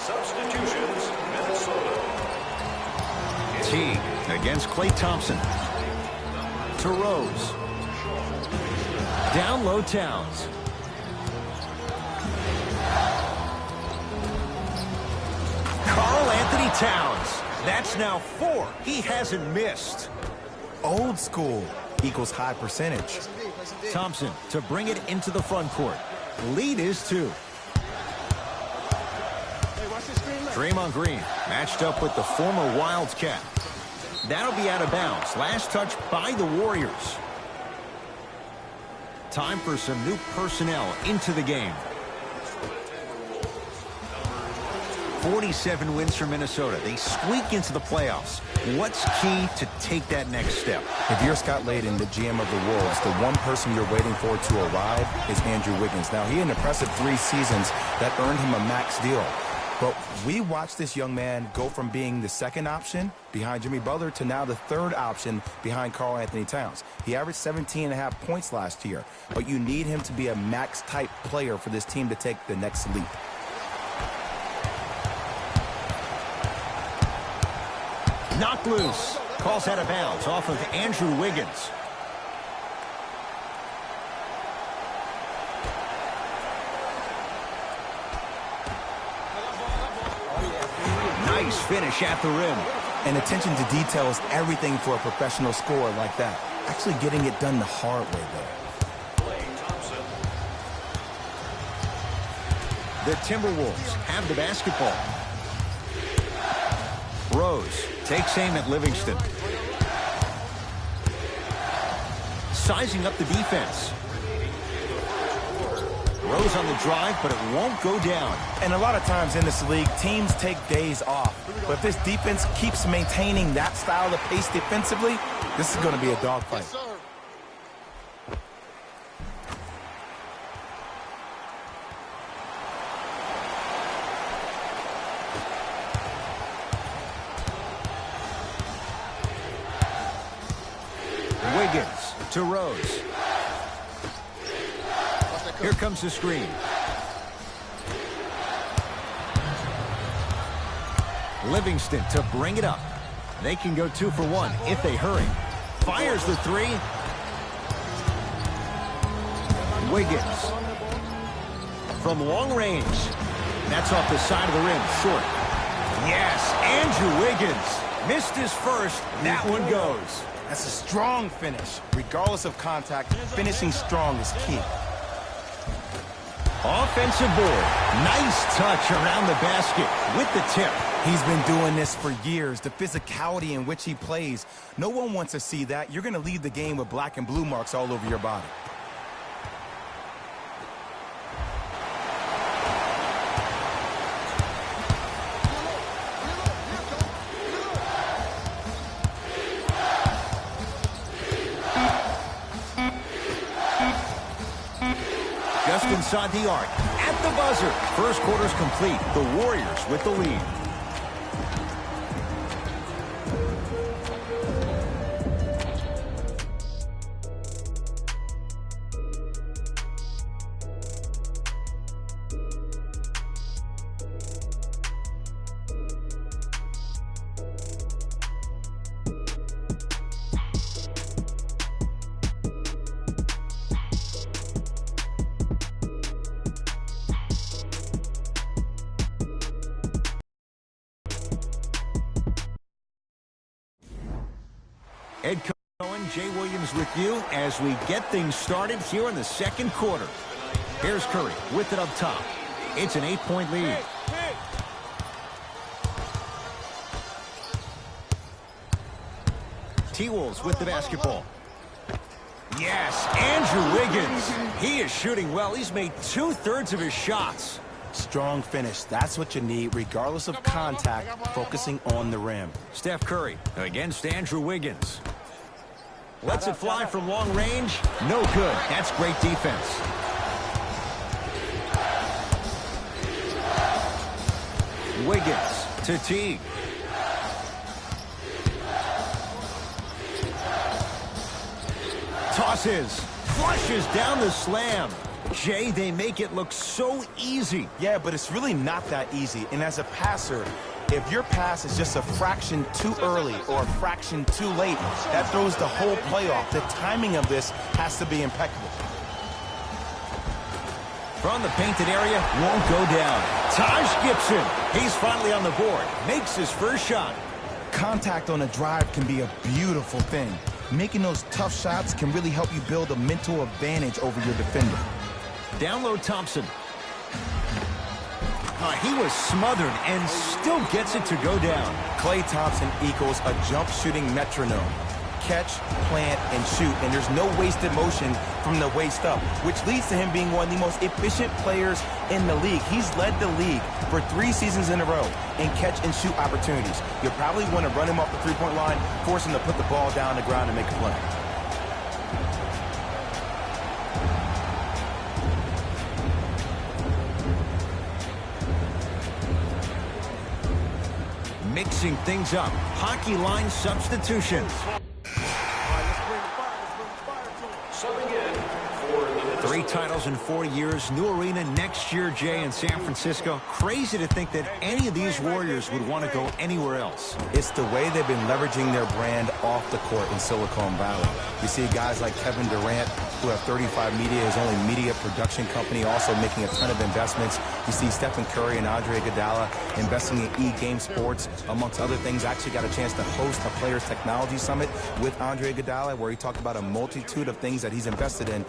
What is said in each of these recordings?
Substitutions, Minnesota. Teague against Klay Thompson. To Rose. Down low, Towns. Karl Anthony Towns. That's now 4. He hasn't missed. Old school equals high percentage. Thompson to bring it into the front court. Lead is 2. Draymond Green matched up with the former Wildcat. That'll be out of bounds. Last touch by the Warriors. Time for some new personnel into the game. 47 wins for Minnesota. They squeak into the playoffs. What's key to take that next step? If you're Scott Layden, the GM of the Wolves, the one person you're waiting for to arrive is Andrew Wiggins. Now, he had an impressive 3 seasons that earned him a max deal. But we watched this young man go from being the second option behind Jimmy Butler to now the third option behind Karl Anthony Towns. He averaged 17.5 points last year, but you need him to be a max-type player for this team to take the next leap. Knocked loose. Calls out of bounds off of Andrew Wiggins. Nice finish at the rim. And attention to detail is everything for a professional scorer like that. Actually getting it done the hard way there. The Timberwolves have the basketball. Rose takes aim at Livingston. Sizing up the defense. Rose on the drive, but it won't go down. And a lot of times in this league, teams take days off. But if this defense keeps maintaining that style of pace defensively, this is going to be a dogfight. Yes, Wiggins to Rose. Here comes the screen. Livingston to bring it up. They can go 2 for 1 if they hurry. Fires the 3. Wiggins. From long range. That's off the side of the rim, short. Yes, Andrew Wiggins. Missed his first. That one goes. That's a strong finish. Regardless of contact, finishing strong is key. Offensive board. Nice touch around the basket with the tip. He's been doing this for years. The physicality in which he plays. No one wants to see that. You're going to leave the game with black and blue marks all over your body. Just inside the arc. At the buzzer. First quarter's complete. The Warriors with the lead. Ed Cohen, Jay Williams with you as we get things started here in the second quarter. Here's Curry with it up top. It's an 8-point lead. T-Wolves with the basketball. Yes, Andrew Wiggins. He is shooting well. He's made 2/3 of his shots. Strong finish. That's what you need, regardless of contact, focusing on the rim. Steph Curry against Andrew Wiggins. Lets it fly from long range. No good. That's great defense. Wiggins to Teague. Tosses. Flushes down the slam. Jay, they make it look so easy. Yeah, but it's really not that easy. And as a passer, if your pass is just a fraction too early or a fraction too late, that throws the whole play off. The timing of this has to be impeccable. From the painted area, won't go down. Taj Gibson, he's finally on the board. Makes his first shot. Contact on a drive can be a beautiful thing. Making those tough shots can really help you build a mental advantage over your defender. Down low, Thompson. He was smothered and still gets it to go down. Klay Thompson equals a jump shooting metronome. Catch, plant, and shoot, and there's no wasted motion from the waist up, which leads to him being one of the most efficient players in the league. He's led the league for 3 seasons in a row in catch and shoot opportunities. You'll probably want to run him off the three-point line, force him to put the ball down the ground and make a play. Mixing things up. Hockey line substitutions. 3 titles in 4 years. New arena next year, Jay, in San Francisco. Crazy to think that any of these Warriors would want to go anywhere else. It's the way they've been leveraging their brand off the court in Silicon Valley. You see guys like Kevin Durant, who have 35 Media, his only media production company, also making a ton of investments. You see Stephen Curry and Andre Iguodala investing in E-Game Sports, amongst other things. I actually got a chance to host a Players Technology Summit with Andre Iguodala, where he talked about a multitude of things that he's invested in.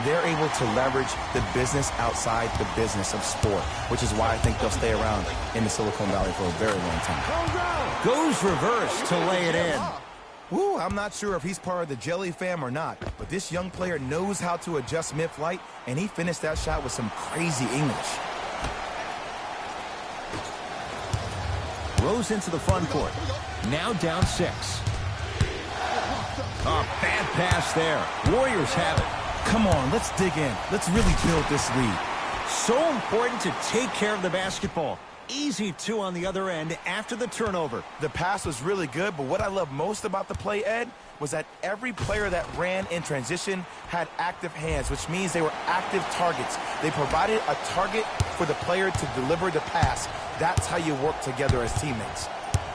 They're able to leverage the business outside the business of sport, which is why I think they'll stay around in the Silicon Valley for a very long time. Goes reverse to lay it in. Woo, I'm not sure if he's part of the Jelly fam or not, but this young player knows how to adjust mid-flight, and he finished that shot with some crazy English. Rose into the front court. Now down 6. A bad pass there. Warriors have it. Come on, let's dig in. Let's really build this lead. So important to take care of the basketball. Easy 2 on the other end after the turnover. The pass was really good, but what I love most about the play, Ed, was that every player that ran in transition had active hands, which means they were active targets. They provided a target for the player to deliver the pass. That's how you work together as teammates.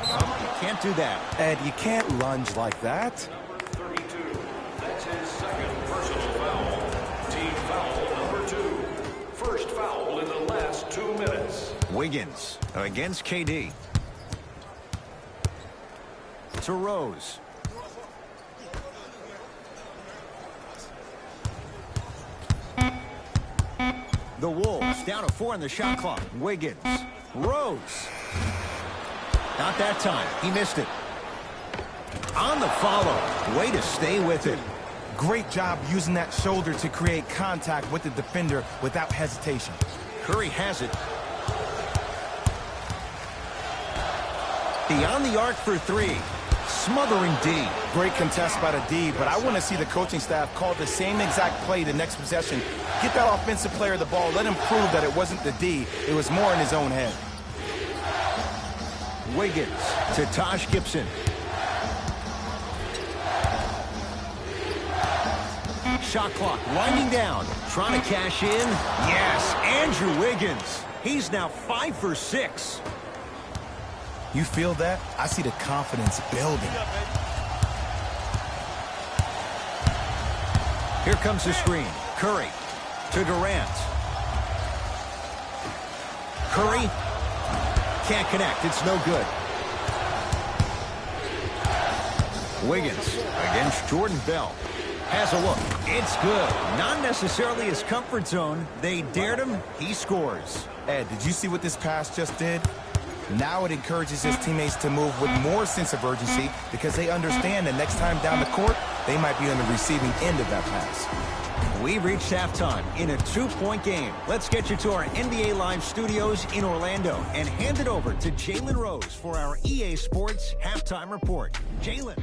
Oh, you can't do that. Ed, you can't lunge like that. Number 32. That's his second personal foul. Team foul number 2. First foul in the last 2 minutes. Wiggins against KD. To Rose. The Wolves down to 4 on the shot clock. Wiggins. Rose. Not that time. He missed it. On the follow. Way to stay with it. Great job using that shoulder to create contact with the defender without hesitation. Curry has it. Beyond the arc for 3. Smothering D. Great contest by the D, but I want to see the coaching staff call the same exact play the next possession. Get that offensive player the ball. Let him prove that it wasn't the D. It was more in his own head. Wiggins to Taj Gibson. Shot clock winding down. Trying to cash in. Yes, Andrew Wiggins. He's now 5 for 6. You feel that? I see the confidence building. Here comes the screen. Curry to Durant. Curry can't connect. It's no good. Wiggins against Jordan Bell. Has a look. It's good. Not necessarily his comfort zone. They dared him. He scores. Ed, did you see what this pass just did? Now it encourages his teammates to move with more sense of urgency because they understand that next time down the court, they might be on the receiving end of that pass. We've reached halftime in a 2-point game. Let's get you to our NBA Live studios in Orlando and hand it over to Jalen Rose for our EA Sports Halftime Report. Jalen.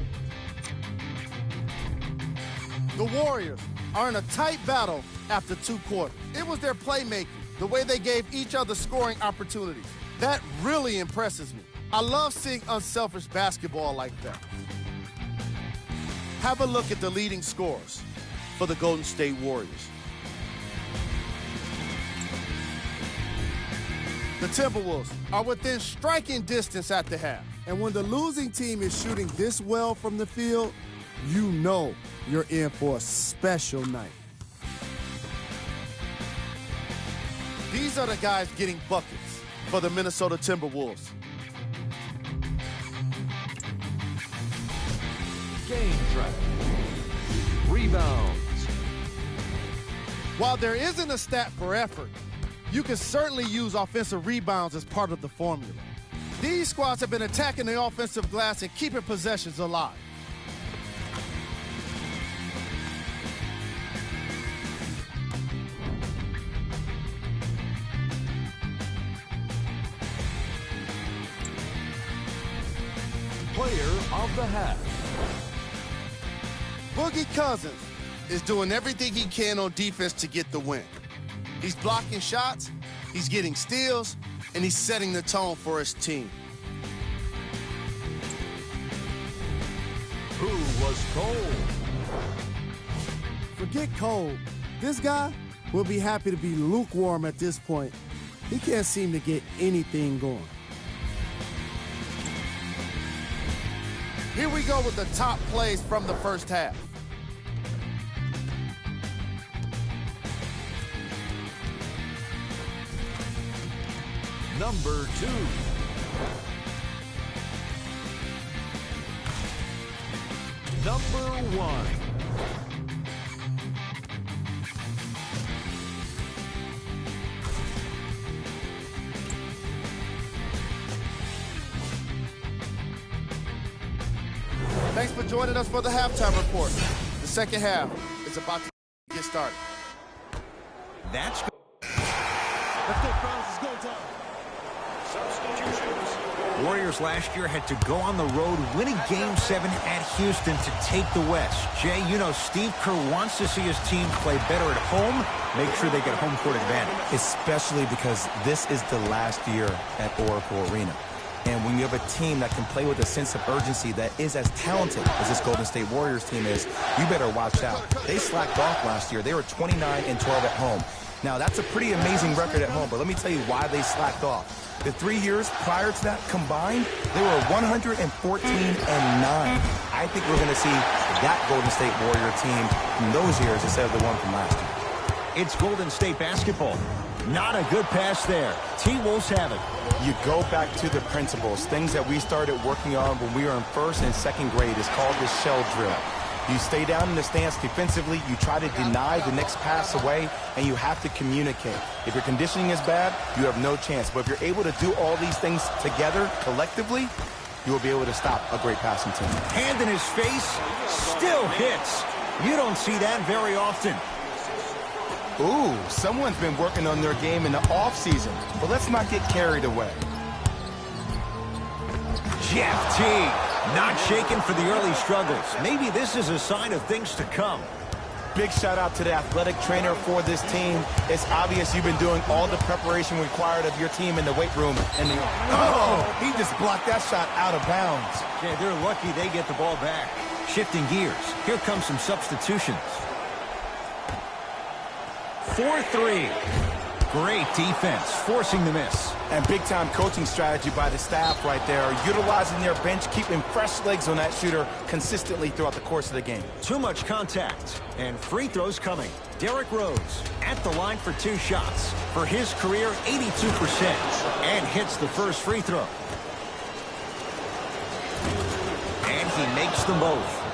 The Warriors are in a tight battle after 2 quarters. It was their playmaking, the way they gave each other scoring opportunities. That really impresses me. I love seeing unselfish basketball like that. Have a look at the leading scorers for the Golden State Warriors. The Timberwolves are within striking distance at the half. And when the losing team is shooting this well from the field, you know you're in for a special night. These are the guys getting buckets for the Minnesota Timberwolves. Game track. Rebounds. While there isn't a stat for effort, you can certainly use offensive rebounds as part of the formula. These squads have been attacking the offensive glass and keeping possessions alive. Player of the half. Boogie Cousins is doing everything he can on defense to get the win. He's blocking shots, he's getting steals, and he's setting the tone for his team. Who was cold? Forget cold. This guy will be happy to be lukewarm at this point. He can't seem to get anything going. Here we go with the top plays from the first half. Number 2. Number 1. Thanks for joining us for the halftime report. The second half is about to get started. That's good. Let's go, Crowns. It's go time. Substitutions. Warriors last year had to go on the road, winning Game 7 at Houston to take the West. Jay, you know Steve Kerr wants to see his team play better at home, make sure they get home court advantage. Especially because this is the last year at Oracle Arena. And when you have a team that can play with a sense of urgency that is as talented as this Golden State Warriors team is, you better watch out. They slacked off last year. They were 29-12 at home. Now, that's a pretty amazing record at home, but let me tell you why they slacked off. The 3 years prior to that combined, they were 114-9. I think we're going to see that Golden State Warrior team from those years instead of the one from last year. It's Golden State basketball. Not a good pass there. T-Wolves have it. You go back to the principles, things that we started working on when we were in first and second grade. It's called the shell drill. You stay down in the stance defensively, you try to deny the next pass away, and you have to communicate. If your conditioning is bad, you have no chance. But if you're able to do all these things together, collectively, you will be able to stop a great passing team. Hand in his face, still hits. You don't see that very often. Ooh, someone's been working on their game in the offseason. But let's not get carried away. Jeff T. Not shaken for the early struggles. Maybe this is a sign of things to come. Big shout out to the athletic trainer for this team. It's obvious you've been doing all the preparation required of your team in the weight room. And he just blocked that shot out of bounds. Yeah, they're lucky they get the ball back. Shifting gears. Here comes some substitutions. 4-3. Great defense, forcing the miss. And big-time coaching strategy by the staff right there, utilizing their bench, keeping fresh legs on that shooter consistently throughout the course of the game. Too much contact, and free throws coming. Derrick Rose at the line for 2 shots. For his career, 82%, and hits the first free throw. And he makes them both.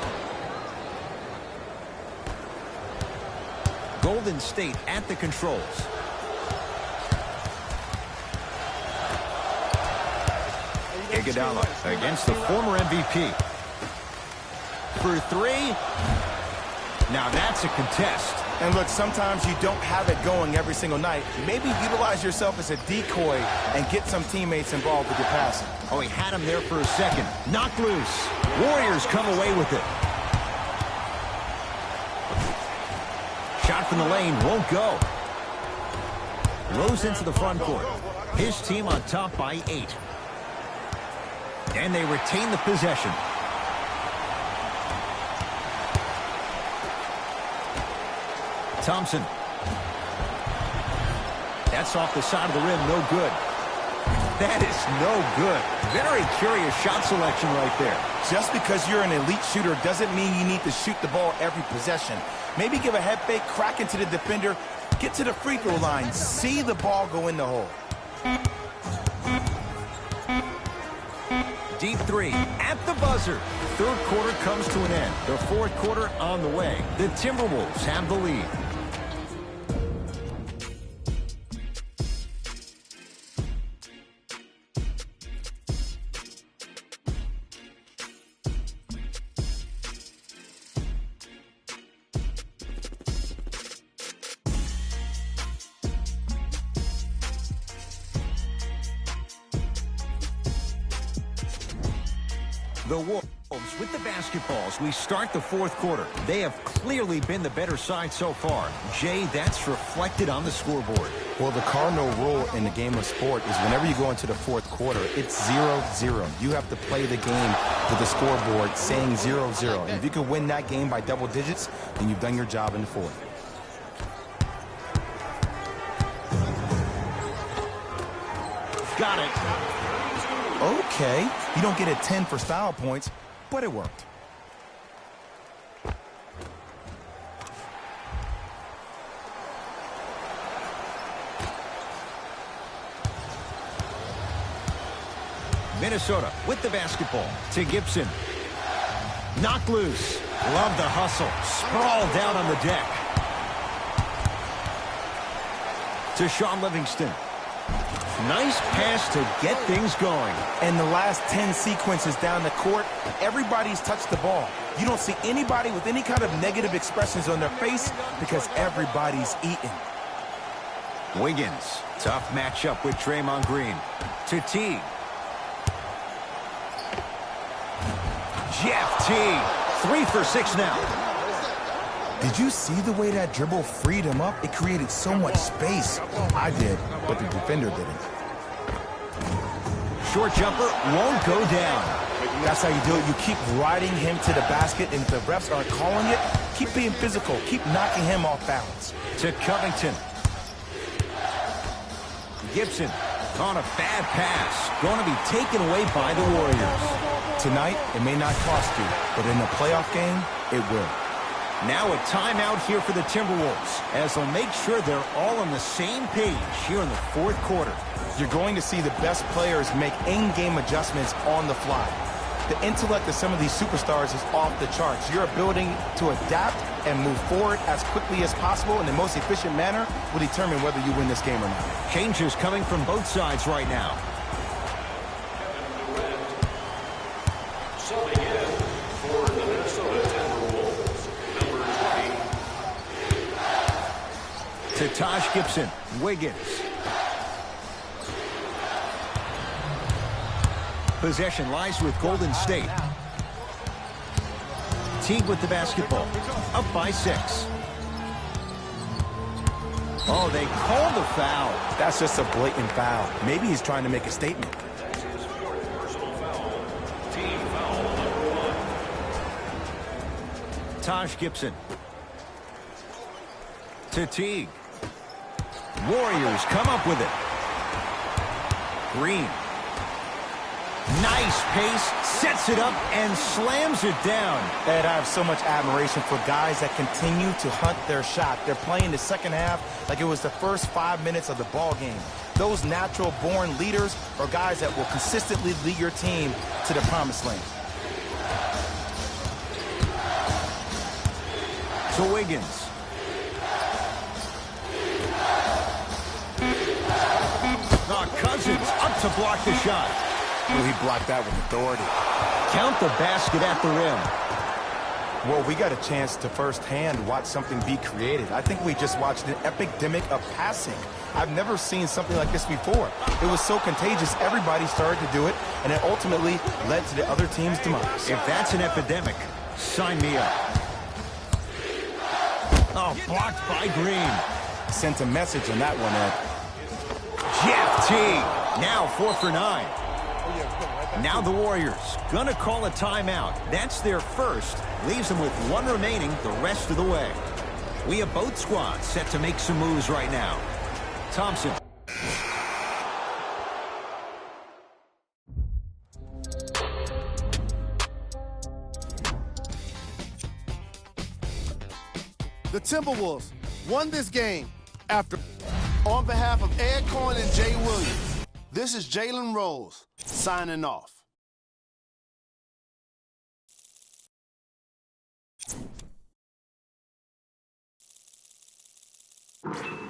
Golden State at the controls. Iguodala against the former MVP. For 3. Now that's a contest. And look, sometimes you don't have it going every single night. Maybe utilize yourself as a decoy and get some teammates involved with your passing. Oh, he had him there for a second. Knocked loose. Warriors come away with it. Shot from the lane won't go. Rose into the front court. His team on top by 8. And they retain the possession. Thompson. That's off the side of the rim, no good. That is no good. Very curious shot selection right there. Just because you're an elite shooter doesn't mean you need to shoot the ball every possession. Maybe give a head fake, crack into the defender, get to the free throw line, see the ball go in the hole. Deep three at the buzzer. Third quarter comes to an end. The fourth quarter on the way. The Timberwolves have the lead. The Wolves with the basketballs. We start the fourth quarter. They have clearly been the better side so far. Jay, that's reflected on the scoreboard. Well, the cardinal rule in the game of sport is whenever you go into the fourth quarter, it's 0-0. You have to play the game to the scoreboard saying 0-0. And if you can win that game by double digits, then you've done your job in the fourth. Got it. Okay, you don't get a 10 for style points, but it worked. Minnesota with the basketball to Gibson. Knocked loose. Love the hustle. Sprawled down on the deck. To Sean Livingston. Nice pass to get things going. And the last 10 sequences down the court, everybody's touched the ball. You don't see anybody with any kind of negative expressions on their face because everybody's eating. Wiggins. Tough matchup with Draymond Green. To Teague. Jeff Teague. 3 for 6 now. Did you see the way that dribble freed him up? It created so much space. I did, but the defender didn't. Short jumper won't go down. That's how you do it. You keep riding him to the basket, and if the refs aren't calling it, keep being physical. Keep knocking him off balance. To Covington. Gibson on a bad pass. Going to be taken away by the Warriors. Tonight, it may not cost you, but in a playoff game, it will. Now a timeout here for the Timberwolves as they'll make sure they're all on the same page here in the fourth quarter. You're going to see the best players make in-game adjustments on the fly. The intellect of some of these superstars is off the charts. Your ability to adapt and move forward as quickly as possible in the most efficient manner will determine whether you win this game or not. Changes coming from both sides right now. Subbing in for the Minnesota Timberwolves, number 20. To Taj Gibson. Wiggins. Possession lies with Golden State. Teague with the basketball. Up by 6. Oh, they called the foul. That's just a blatant foul. Maybe he's trying to make a statement. That's his fourth personal foul. Team foul number 1. Taj Gibson. To Teague. Warriors come up with it. Green. Nice pace, sets it up, and slams it down. And I have so much admiration for guys that continue to hunt their shot. They're playing the second half like it was the first 5 minutes of the ball game. Those natural-born leaders are guys that will consistently lead your team to the promised land. To Wiggins. Cousins up to block the shot. Well, he blocked that with authority. Count the basket at the rim. Well, we got a chance to firsthand watch something be created. I think we just watched an epidemic of passing. I've never seen something like this before. It was so contagious, everybody started to do it, and it ultimately led to the other team's demise. If that's an epidemic, sign me up. Oh, blocked by Green. Sent a message on that one, Ed. Jeff Teague, now 4 for 9. Now the Warriors gonna call a timeout. That's their first. Leaves them with 1 remaining the rest of the way. We have both squads set to make some moves right now. Thompson. The Timberwolves won this game after. On behalf of Ed Cohen and Jay Williams, this is Jalen Rose signing off. You